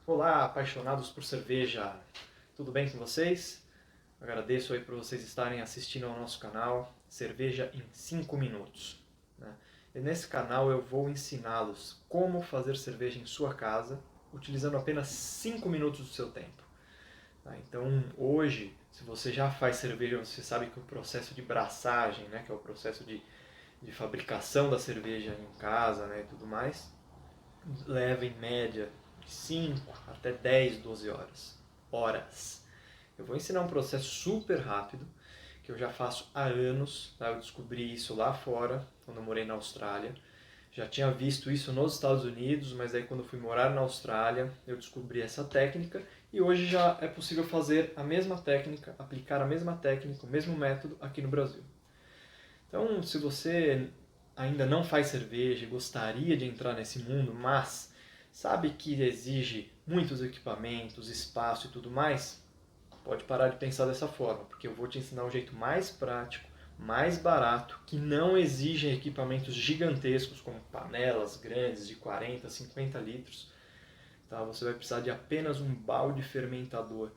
Olá, apaixonados por cerveja, tudo bem com vocês? Agradeço aí por vocês estarem assistindo ao nosso canal Cerveja em 5 Minutos, né? E nesse canal eu vou ensiná-los como fazer cerveja em sua casa, utilizando apenas 5 minutos do seu tempo. Tá? Então hoje, se você já faz cerveja, você sabe que o processo de braçagem, né, que é o processo de fabricação da cerveja em casa, né, e tudo mais, leva em média de 5 até 10, 12 horas. Eu vou ensinar um processo super rápido que eu já faço há anos. Tá? Eu descobri isso lá fora, quando eu morei na Austrália. Já tinha visto isso nos Estados Unidos, mas aí quando eu fui morar na Austrália, eu descobri essa técnica e hoje já é possível fazer a mesma técnica, aplicar a mesma técnica, o mesmo método aqui no Brasil. Então, se você ainda não faz cerveja e gostaria de entrar nesse mundo, mas sabe que exige muitos equipamentos, espaço e tudo mais, pode parar de pensar dessa forma, porque eu vou te ensinar um jeito mais prático, mais barato, que não exige equipamentos gigantescos como panelas grandes de 40, 50 litros. Tá? Você vai precisar de apenas um balde fermentador,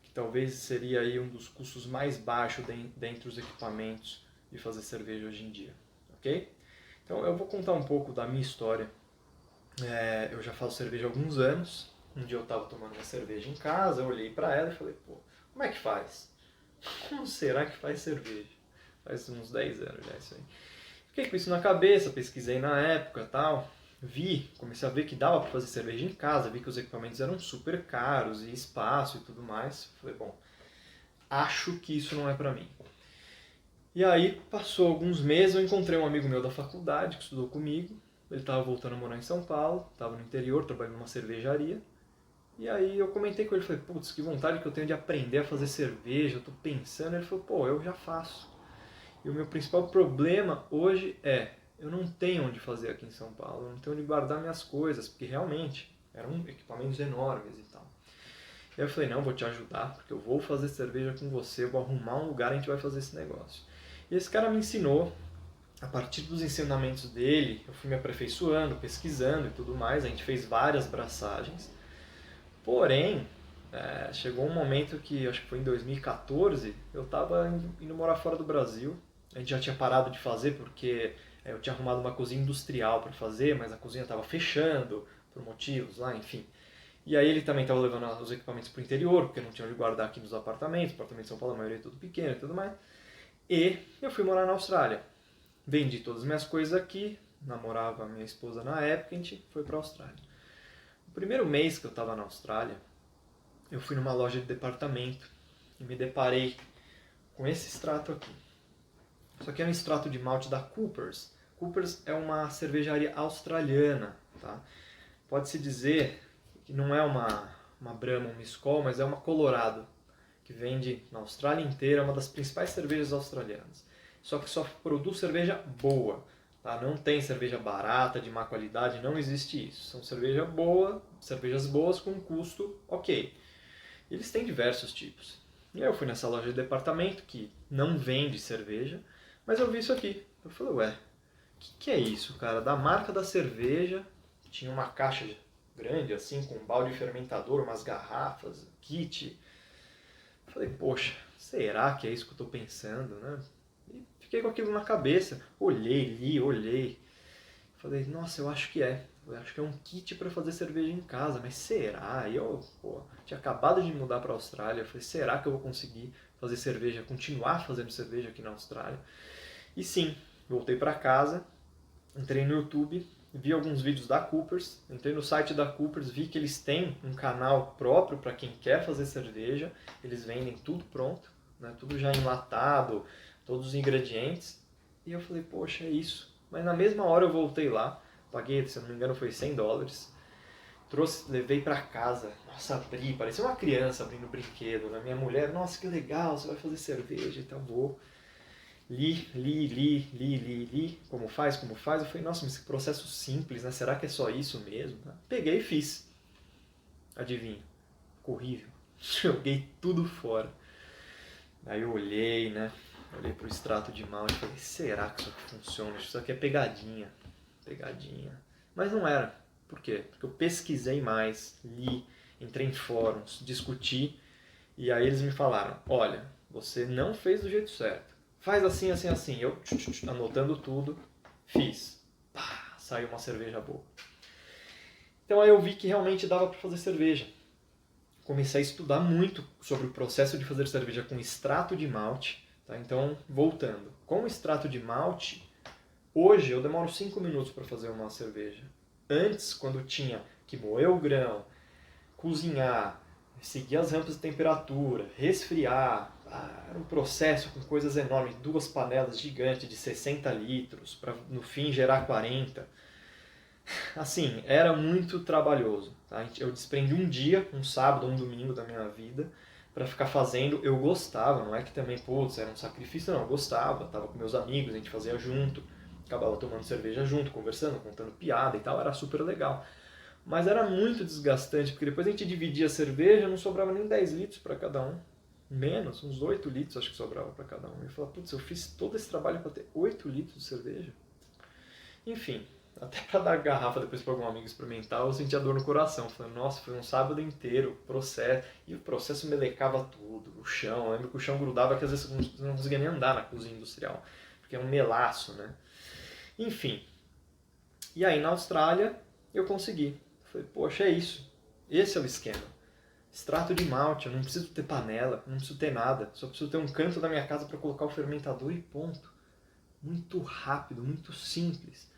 que talvez seria aí um dos custos mais baixos dentre os equipamentos de fazer cerveja hoje em dia, ok? Então eu vou contar um pouco da minha história. Eu já faço cerveja há alguns anos. Um dia eu estava tomando uma cerveja em casa, eu olhei para ela e falei, pô, como é que faz? Como será que faz cerveja? Faz uns 10 anos já isso aí. Fiquei com isso na cabeça, pesquisei na época e tal. Comecei a ver que dava para fazer cerveja em casa, vi que os equipamentos eram super caros e espaço e tudo mais. Falei, bom, acho que isso não é para mim. E aí, passou alguns meses, eu encontrei um amigo meu da faculdade que estudou comigo. Ele estava voltando a morar em São Paulo, estava no interior, trabalhando numa cervejaria. E aí eu comentei com ele, falei, putz, que vontade que eu tenho de aprender a fazer cerveja, eu tô pensando. Ele falou, pô, eu já faço. E o meu principal problema hoje é, eu não tenho onde fazer aqui em São Paulo, eu não tenho onde guardar minhas coisas, porque realmente eram equipamentos enormes e tal. E aí eu falei, não, vou te ajudar, porque eu vou fazer cerveja com você, eu vou arrumar um lugar e a gente vai fazer esse negócio. E esse cara me ensinou, a partir dos ensinamentos dele, eu fui me aperfeiçoando, pesquisando e tudo mais, a gente fez várias braçagens. Porém, chegou um momento que, acho que foi em 2014, eu estava indo morar fora do Brasil. A gente já tinha parado de fazer porque eu tinha arrumado uma cozinha industrial para fazer, mas a cozinha estava fechando por motivos lá, enfim. E aí ele também estava levando os equipamentos para o interior, porque não tinha onde guardar aqui nos apartamentos. Apartamento de São Paulo, a maioria é tudo pequeno e tudo mais. E eu fui morar na Austrália. Vendi todas as minhas coisas aqui, namorava a minha esposa na época e a gente foi para a Austrália. O primeiro mês que eu estava na Austrália, eu fui numa loja de departamento e me deparei com esse extrato aqui. Isso aqui é um extrato de malte da Coopers. Coopers é uma cervejaria australiana, tá? Pode-se dizer que não é uma Brahma, uma Skol, mas é uma Colorado, que vende na Austrália inteira, é uma das principais cervejas australianas. Só que só produz cerveja boa, tá? Não tem cerveja barata, de má qualidade, não existe isso. São cervejas boas com custo ok. Eles têm diversos tipos. E aí eu fui nessa loja de departamento que não vende cerveja, mas eu vi isso aqui. Eu falei, ué, o que é isso, cara? Da marca da cerveja, tinha uma caixa grande assim, com um balde fermentador, umas garrafas, kit. Eu falei, poxa, será que é isso que eu estou pensando, né? E fiquei com aquilo na cabeça. Olhei. Falei, nossa, eu acho que é. Eu acho que é um kit para fazer cerveja em casa, mas será? E eu, pô, tinha acabado de mudar para a Austrália. Falei, será que eu vou conseguir fazer cerveja, continuar fazendo cerveja aqui na Austrália? E sim, voltei para casa, entrei no YouTube, vi alguns vídeos da Coopers, entrei no site da Coopers, vi que eles têm um canal próprio para quem quer fazer cerveja, eles vendem tudo pronto, né, tudo já enlatado, todos os ingredientes. E eu falei, poxa, é isso. Mas na mesma hora eu voltei lá, paguei, se eu não me engano, foi $100, trouxe, levei para casa, nossa, abri, parecia uma criança abrindo brinquedo, né? Minha mulher, nossa, que legal, você vai fazer cerveja e tal, vou. Li, como faz. Eu falei, nossa, mas que processo simples, né? Será que é só isso mesmo? Peguei e fiz. Adivinha? Ficou horrível. Joguei tudo fora. Aí eu olhei, né? Olhei pro extrato de malte e falei, será que isso aqui funciona? Isso aqui é pegadinha. Mas não era. Por quê? Porque eu pesquisei mais, li, entrei em fóruns, discuti, e aí eles me falaram, olha, você não fez do jeito certo, faz assim, assim, assim. Eu, anotando tudo, fiz. Pá, saiu uma cerveja boa. Então aí eu vi que realmente dava para fazer cerveja. Comecei a estudar muito sobre o processo de fazer cerveja com extrato de malte. Tá? Então, voltando. Com extrato de malte, hoje eu demoro 5 minutos para fazer uma cerveja. Antes, quando tinha que moer o grão, cozinhar, seguir as rampas de temperatura, resfriar, era um processo com coisas enormes, 2 panelas gigantes de 60 litros, para no fim gerar 40. Assim, era muito trabalhoso. Tá? Eu desprendi um dia, um sábado ou um domingo da minha vida, para ficar fazendo. Eu gostava, não é que também, putz, era um sacrifício, não. Eu gostava, tava com meus amigos, a gente fazia junto, acabava tomando cerveja junto, conversando, contando piada e tal, era super legal. Mas era muito desgastante, porque depois a gente dividia a cerveja, não sobrava nem 10 litros para cada um. Menos, uns 8 litros acho que sobrava para cada um. Eu falava, putz, eu fiz todo esse trabalho para ter 8 litros de cerveja? Enfim, até para dar garrafa depois para algum amigo experimentar, eu sentia dor no coração. Falei, nossa, foi um sábado inteiro, processo. E o processo melecava tudo, o chão. Eu lembro que o chão grudava que às vezes você não conseguia nem andar na cozinha industrial, porque é um melaço, né? Enfim. E aí na Austrália eu consegui. Falei, poxa, é isso. Esse é o esquema. Extrato de malte, eu não preciso ter panela, não preciso ter nada. Só preciso ter um canto da minha casa para colocar o fermentador e ponto. Muito rápido, muito simples.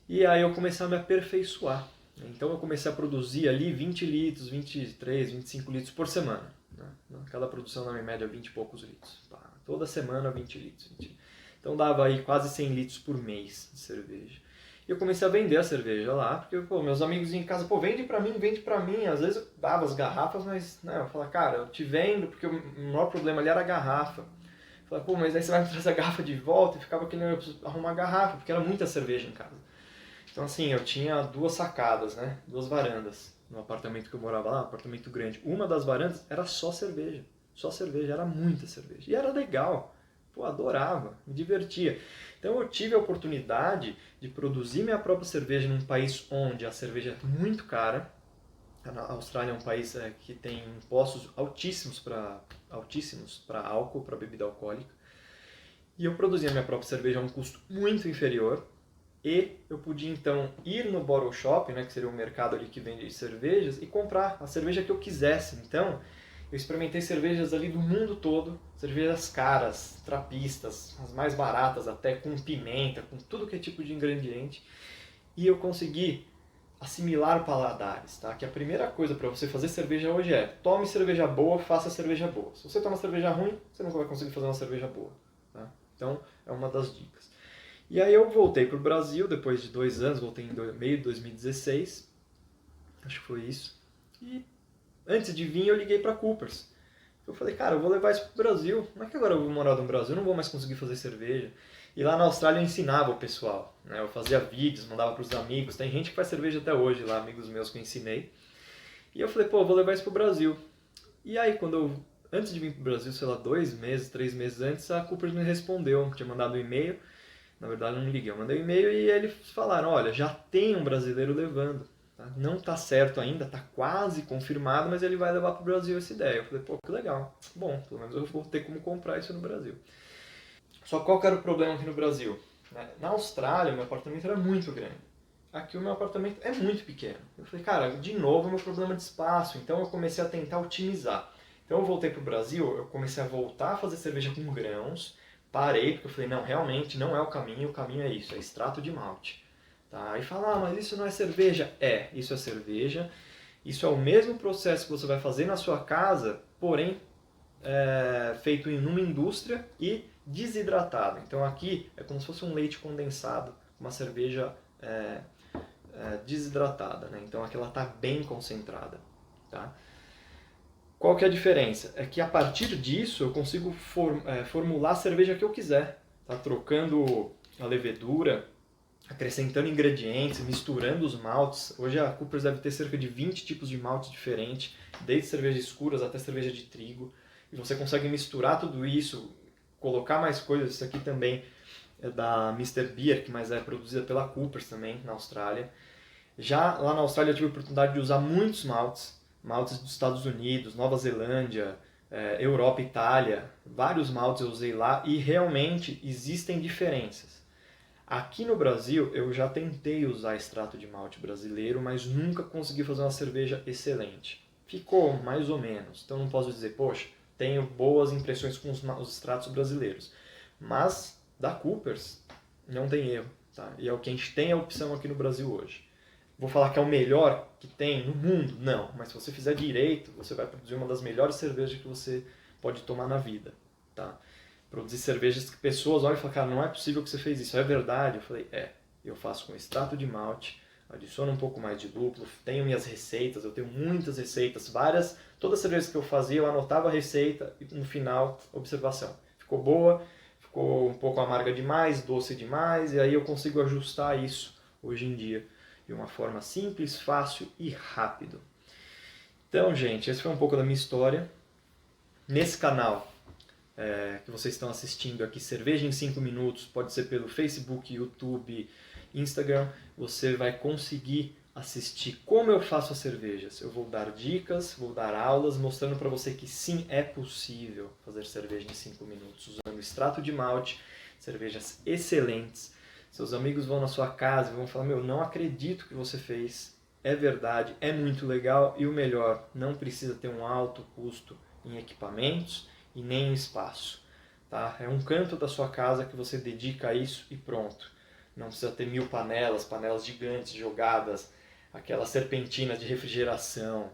E aí eu comecei a me aperfeiçoar. Então eu comecei a produzir ali 20 litros, 23, 25 litros por semana. Cada produção na minha média 20 e poucos litros. Toda semana 20 litros. Então dava aí quase 100 litros por mês de cerveja. E eu comecei a vender a cerveja lá, porque meus amigos em casa, vende pra mim, vende pra mim. Às vezes eu dava as garrafas, mas eu falava, cara, eu te vendo, porque o maior problema ali era a garrafa. Eu falava, mas aí você vai me trazer a garrafa de volta, e ficava querendo arrumar a garrafa, porque era muita cerveja em casa. Então assim, eu tinha 2 sacadas, 2 varandas no apartamento que eu morava lá, um apartamento grande. Uma das varandas era só cerveja, era muita cerveja. E era legal, adorava, me divertia. Então eu tive a oportunidade de produzir minha própria cerveja num país onde a cerveja é muito cara. A Austrália é um país que tem impostos altíssimos para álcool, para bebida alcoólica. E eu produzia minha própria cerveja a um custo muito inferior. E eu podia então ir no bottle shop, que seria um mercado ali que vende cervejas, e comprar a cerveja que eu quisesse. Então eu experimentei cervejas ali do mundo todo, cervejas caras, trapistas, as mais baratas até, com pimenta, com tudo que é tipo de ingrediente. E eu consegui assimilar paladares, tá? Que a primeira coisa para você fazer cerveja hoje é: tome cerveja boa, faça cerveja boa. Se você toma cerveja ruim, você nunca vai conseguir fazer uma cerveja boa, tá? Então é uma das dicas. E aí eu voltei para o Brasil depois de 2 anos, voltei em meio de 2016, acho que foi isso. E antes de vir eu liguei para a Coopers. Eu falei, cara, eu vou levar isso para o Brasil. Como é que agora eu vou morar no Brasil? Eu não vou mais conseguir fazer cerveja. E lá na Austrália eu ensinava o pessoal, Eu fazia vídeos, mandava para os amigos. Tem gente que faz cerveja até hoje lá, amigos meus que eu ensinei. E eu falei, eu vou levar isso para o Brasil. E aí antes de vir para o Brasil, sei lá, 2 meses, 3 meses antes, a Coopers me respondeu, tinha mandado um e-mail. Na verdade eu não liguei, eu mandei um e-mail e eles falaram, olha, já tem um brasileiro levando. Tá? Não está certo ainda, está quase confirmado, mas ele vai levar para o Brasil essa ideia. Eu falei, que legal. Bom, pelo menos eu vou ter como comprar isso no Brasil. Só qual que era o problema aqui no Brasil? Na Austrália, meu apartamento era muito grande. Aqui o meu apartamento é muito pequeno. Eu falei, cara, de novo é meu problema de espaço. Então eu comecei a tentar otimizar. Então eu voltei para o Brasil, eu comecei a voltar a fazer cerveja com grãos. Parei, porque eu falei, não, realmente não é o caminho é isso, é extrato de malte. Tá? Aí fala, mas isso não é cerveja? Isso é cerveja. Isso é o mesmo processo que você vai fazer na sua casa, porém feito em uma indústria e desidratado. Então aqui é como se fosse um leite condensado, uma cerveja desidratada. Então aqui ela está bem concentrada. Tá? Qual que é a diferença? É que a partir disso eu consigo formular a cerveja que eu quiser. Tá? Trocando a levedura, acrescentando ingredientes, misturando os maltes. Hoje a Coopers deve ter cerca de 20 tipos de maltes diferentes, desde cervejas escuras até cerveja de trigo. E você consegue misturar tudo isso, colocar mais coisas. Isso aqui também é da Mr. Beer, que mais é produzida pela Coopers também, na Austrália. Já lá na Austrália eu tive a oportunidade de usar muitos maltes. maltes dos Estados Unidos, Nova Zelândia, Europa, Itália, vários maltes eu usei lá e realmente existem diferenças. Aqui no Brasil eu já tentei usar extrato de malte brasileiro, mas nunca consegui fazer uma cerveja excelente. Ficou mais ou menos, então não posso dizer, poxa, tenho boas impressões com os extratos brasileiros. Mas da Coopers não tem erro, tá? E é o que a gente tem a opção aqui no Brasil hoje. Vou falar que é o melhor que tem no mundo? Não, mas se você fizer direito, você vai produzir uma das melhores cervejas que você pode tomar na vida, tá? Produzir cervejas que pessoas olham e falam, cara, não é possível que você fez isso, é verdade? Eu falei, eu faço com extrato de malte, adiciono um pouco mais de lúpulo, tenho minhas receitas, eu tenho muitas receitas, várias, todas as cervejas que eu fazia, eu anotava a receita e no final, observação, ficou boa, ficou um pouco amarga demais, doce demais, e aí eu consigo ajustar isso hoje em dia de uma forma simples, fácil e rápido. Então, gente, esse foi um pouco da minha história. Nesse canal que vocês estão assistindo aqui, Cerveja em 5 Minutos, pode ser pelo Facebook, YouTube, Instagram, você vai conseguir assistir como eu faço as cervejas. Eu vou dar dicas, vou dar aulas, mostrando para você que sim, é possível fazer cerveja em 5 minutos, usando extrato de malte, cervejas excelentes. Seus amigos vão na sua casa e vão falar, meu, não acredito que você fez, é verdade, é muito legal e o melhor, não precisa ter um alto custo em equipamentos e nem em espaço. Tá? É um canto da sua casa que você dedica a isso e pronto. Não precisa ter 1000 panelas, panelas gigantes jogadas, aquelas serpentinas de refrigeração.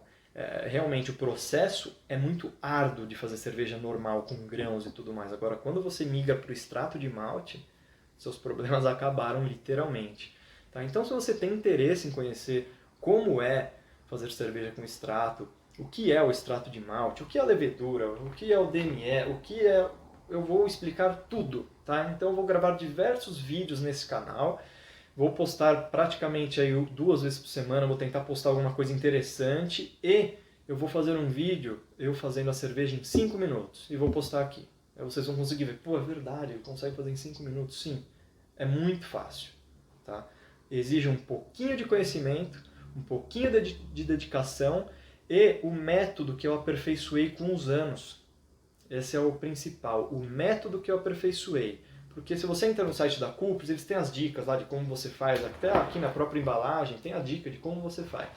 Realmente o processo é muito árduo de fazer cerveja normal com grãos e tudo mais. Agora, quando você migra para o extrato de malte, seus problemas acabaram literalmente. Tá? Então, se você tem interesse em conhecer como é fazer cerveja com extrato, o que é o extrato de malte, o que é a levedura, o que é o DME, o que é... Eu vou explicar tudo, tá? Então eu vou gravar diversos vídeos nesse canal, vou postar praticamente aí 2 vezes por semana, vou tentar postar alguma coisa interessante e eu vou fazer um vídeo eu fazendo a cerveja em 5 minutos e vou postar aqui. Aí vocês vão conseguir ver, pô, é verdade, ele consegue fazer em 5 minutos? Sim, é muito fácil, tá? Exige um pouquinho de conhecimento, um pouquinho de dedicação e o método que eu aperfeiçoei com os anos. Esse é o principal, o método que eu aperfeiçoei. Porque se você entra no site da Coopers, eles têm as dicas lá de como você faz, até aqui na própria embalagem tem a dica de como você faz.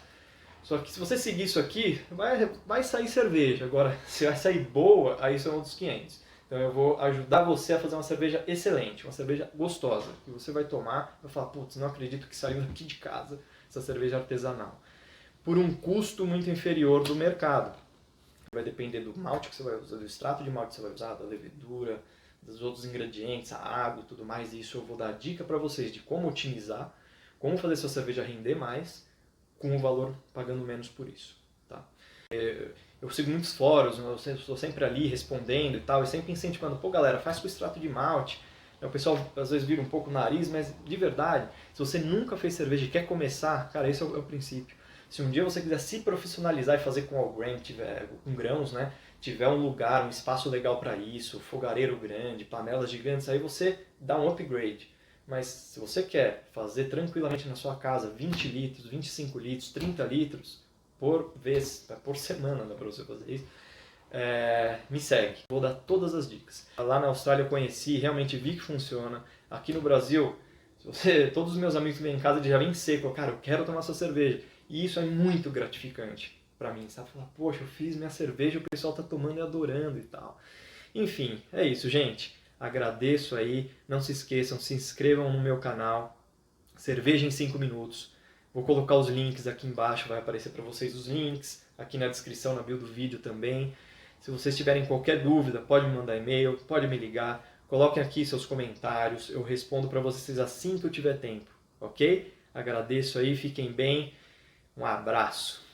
Só que se você seguir isso aqui, vai sair cerveja. Agora, se vai sair boa, aí são outros 500. Então eu vou ajudar você a fazer uma cerveja excelente, uma cerveja gostosa, que você vai tomar e vai falar, putz, não acredito que saiu daqui de casa essa cerveja artesanal. Por um custo muito inferior do mercado. Vai depender do malte que você vai usar, do extrato de malte que você vai usar, da levedura, dos outros ingredientes, a água e tudo mais. E isso eu vou dar dica para vocês de como otimizar, como fazer sua cerveja render mais, com o valor pagando menos por isso. Tá? Eu sigo muitos fóruns, eu estou sempre ali respondendo e tal, e sempre incentivando, pô galera, faz com extrato de malte. O pessoal às vezes vira um pouco o nariz, mas de verdade, se você nunca fez cerveja e quer começar, cara, esse é o princípio. Se um dia você quiser se profissionalizar e fazer com all grain, com grãos, né, tiver um lugar, um espaço legal para isso, fogareiro grande, panelas gigantes, aí você dá um upgrade. Mas se você quer fazer tranquilamente na sua casa 20 litros, 25 litros, 30 litros por vez, por semana dá para você fazer isso, me segue. Vou dar todas as dicas. Lá na Austrália eu conheci, realmente vi que funciona. Aqui no Brasil, todos os meus amigos que vêm em casa já vêm seco, cara, eu quero tomar sua cerveja. E isso é muito gratificante para mim, sabe? Falar, poxa, eu fiz minha cerveja, o pessoal tá tomando e adorando e tal. Enfim, é isso, gente. Agradeço aí. Não se esqueçam, se inscrevam no meu canal. Cerveja em 5 minutos. Vou colocar os links aqui embaixo, vai aparecer para vocês os links. Aqui na descrição, na bio do vídeo também. Se vocês tiverem qualquer dúvida, pode me mandar e-mail, pode me ligar. Coloquem aqui seus comentários, eu respondo para vocês assim que eu tiver tempo, ok? Agradeço aí, fiquem bem. Um abraço.